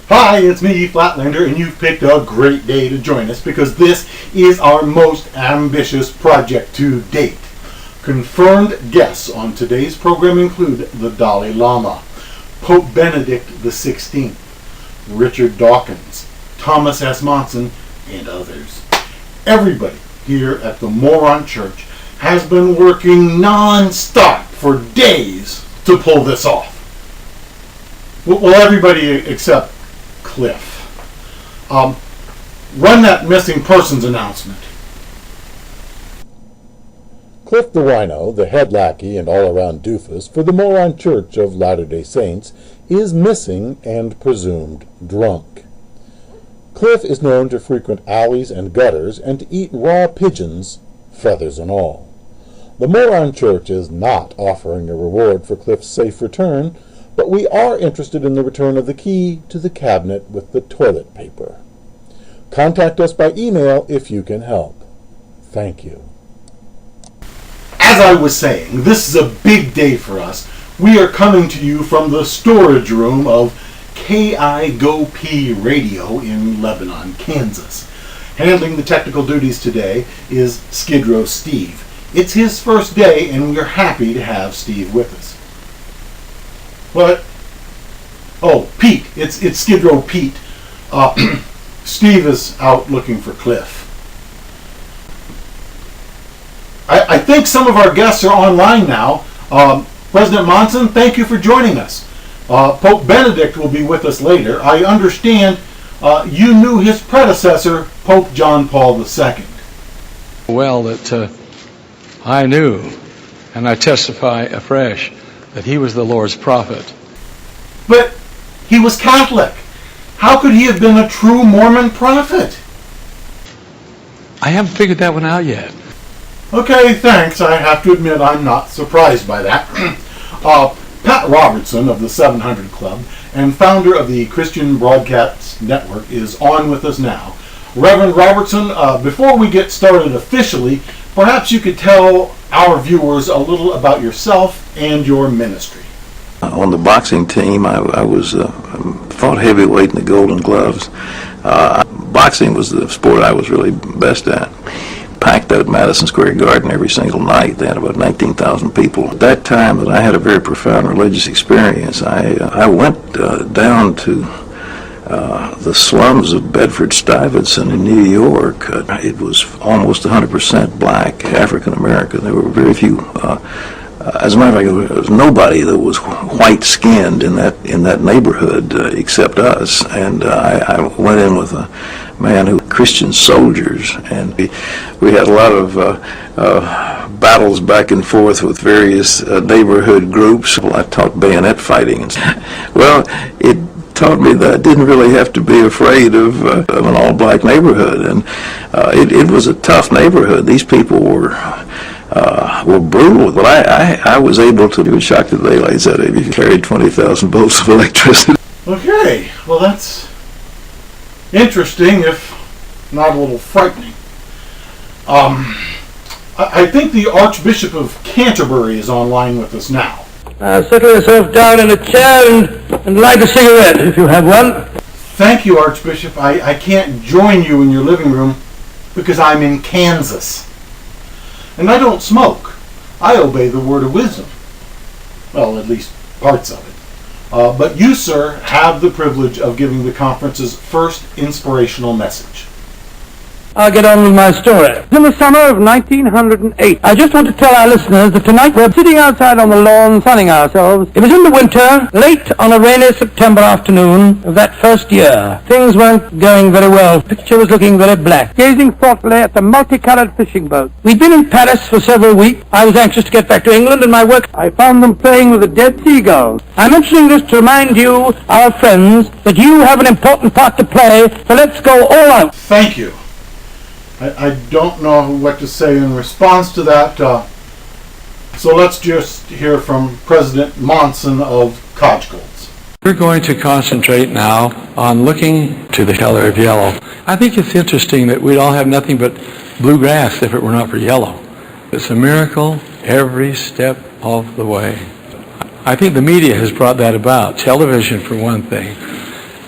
Hi, it's me, Flatlander, and you've picked a great day to join us because this is our most ambitious project to date. Confirmed guests on today's program include the Dalai Lama, Pope Benedict XVI, Richard Dawkins, Thomas S. Monson, and others. Everybody here at the Moron Church has been working non-stop for days to pull this off. Well, everybody except Cliff. Run that missing persons announcement. Cliff the Rhino, the head lackey and all-around doofus for the Moron Church of Latter-day Saints, is missing and presumed drunk. Cliff is known to frequent alleys and gutters and to eat raw pigeons, feathers and all. The Moron Church is not offering a reward for Cliff's safe return, but we are interested in the return of the key to the cabinet with the toilet paper. Contact us by email if you can help. Thank you. As I was saying, this is a big day for us. We are coming to you from the storage room of KIGO-P Radio in Lebanon, Kansas. Handling the technical duties today is Skid Row Steve. It's his first day, and we're happy to have Steve with us. What? Oh, Pete. It's Skid Row Pete. Steve is out looking for Cliff. I think some of our guests are online now. President Monson, thank you for joining us. Pope Benedict will be with us later. I understand you knew his predecessor, Pope John Paul II. Well, that I knew, and I testify afresh, that he was the Lord's prophet. But he was Catholic. How could he have been a true Mormon prophet? I haven't figured that one out yet. Okay, thanks. I have to admit I'm not surprised by that. Pat Robertson of the 700 Club and founder of the Christian Broadcast Network is on with us now. Reverend Robertson, before we get started officially, perhaps you could tell our viewers a little about yourself and your ministry. On the boxing team, I was fought heavyweight in the Golden Gloves. Boxing was the sport I was really best at. Packed out Madison Square Garden every single night. They had about 19,000 people. At that time that I had a very profound religious experience, I went down to the slums of Bedford-Stuyvesant in New York. It was almost 100% black, African American. There were very few. As a matter of fact, there was nobody that was white-skinned in that neighborhood except us. And I went in with a man who Christian soldiers, and we had a lot of battles back and forth with various neighborhood groups. I taught bayonet fighting. Well, it taught me that I didn't really have to be afraid of an all-black neighborhood, and it was a tough neighborhood. These people were brutal, but I was able to do a shock to the daylights out of you carried 20,000 volts of electricity. Okay, well that's interesting, if not a little frightening. I think the Archbishop of Canterbury is online with us now. Settle yourself down in a chair and light a cigarette if you have one. Thank you, Archbishop. I can't join you in your living room because I'm in Kansas. And I don't smoke. I obey the word of wisdom. Well, at least parts of it. But you, sir, have the privilege of giving the conference's first inspirational message. I'll get on with my story. In the summer of 1908, I just want to tell our listeners that tonight we're sitting outside on the lawn sunning ourselves. It was in the winter, late on a rainy September afternoon of that first year. Things weren't going very well. The picture was looking very black. Gazing thoughtfully at the multicolored fishing boat. We'd been in Paris for several weeks. I was anxious to get back to England and my work. I found them playing with the dead seagulls. I'm mentioning this to remind you, our friends, that you have an important part to play, so let's go all out. Thank you. I don't know what to say in response to that, so let's just hear from President Monson of Codgegolds. We're going to concentrate now on looking to the color of yellow. I think it's interesting that we'd all have nothing but blue grass if it were not for yellow. It's a miracle every step of the way. I think the media has brought that about. Television, for one thing.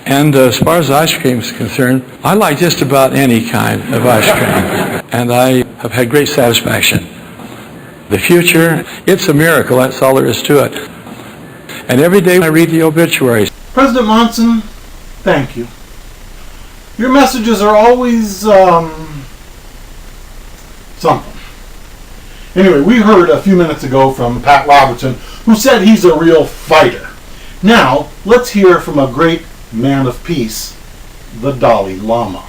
And as far as ice cream is concerned, I like just about any kind of ice cream. And I have had great satisfaction. The future, it's a miracle. That's all there is to it. And every day I read the obituaries. President Monson, thank you. Your messages are always something. Anyway, we heard a few minutes ago from Pat Robertson, who said he's a real fighter. Now, let's hear from a great man of peace, the Dalai Lama.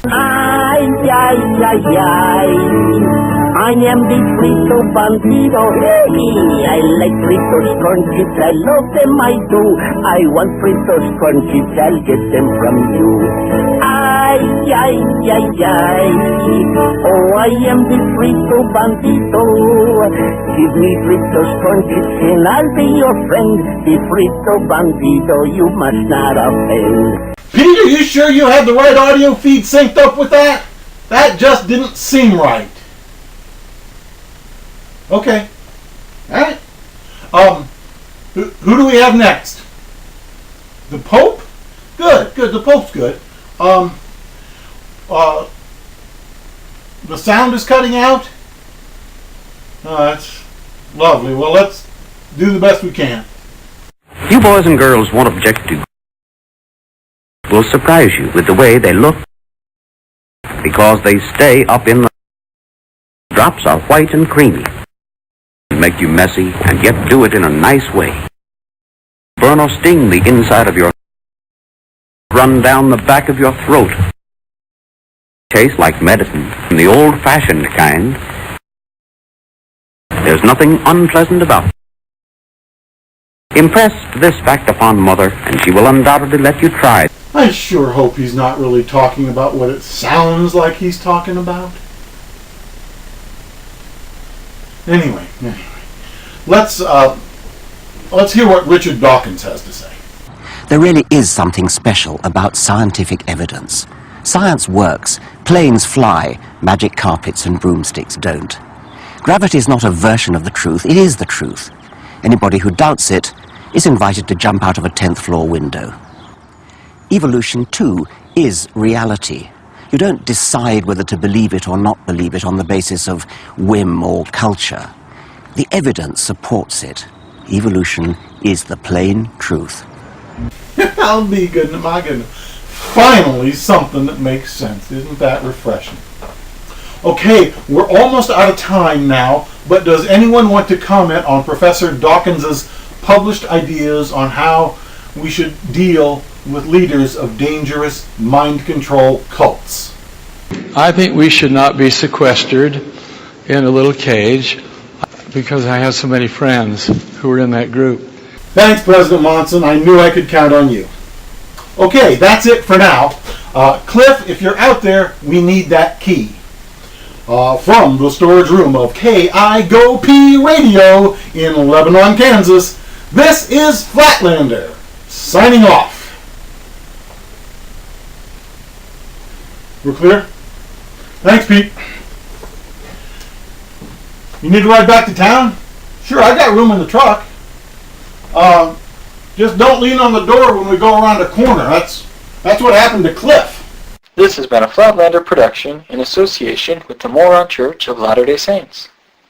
Ay, ay, ay, ay, I am the frito bandido, hey, I like fritos crunchies, I love them, I do, I want fritos crunchies, I'll get them from you. Ay, ay, ay, ay, oh, I am the frito bandido, give me fritos crunchies and I'll be your friend, the frito bandido, you must not offend. Peter, you sure you had the right audio feed synced up with that? That just didn't seem right. Okay. Alright. Who do we have next? The Pope? Good, the Pope's good. The sound is cutting out? That's lovely. Well, let's do the best we can. You boys and girls won't object to will surprise you with the way they look because they stay up in the drops are white and creamy, make you messy and yet do it in a nice way. Burn or sting the inside of your run down the back of your throat. Taste like medicine, the old-fashioned kind. There's nothing unpleasant about it. Impress this fact upon Mother and she will undoubtedly let you try. I sure hope he's not really talking about what it sounds like he's talking about. Anyway, let's hear what Richard Dawkins has to say. There really is something special about scientific evidence. Science works, planes fly, magic carpets and broomsticks don't. Gravity is not a version of the truth, it is the truth. Anybody who doubts it is invited to jump out of a 10th floor window. Evolution, too, is reality. You don't decide whether to believe it or not believe it on the basis of whim or culture. The evidence supports it. Evolution is the plain truth. I'll be good, my goodness. Finally, something that makes sense. Isn't that refreshing? Okay, we're almost out of time now, but does anyone want to comment on Professor Dawkins's published ideas on how we should deal with leaders of dangerous mind control cults? I think we should not be sequestered in a little cage because I have so many friends who are in that group. Thanks, President Monson. I knew I could count on you. Okay, that's it for now. Cliff, if you're out there, we need that key. From the storage room of KIGO-P Radio in Lebanon, Kansas, this is Flatlander, signing off. We're clear? Thanks, Pete. You need to ride back to town? Sure, I got room in the truck. Just don't lean on the door when we go around a corner. That's what happened to Cliff. This has been a Flatlander production in association with the Moron Church of Latter-day Saints.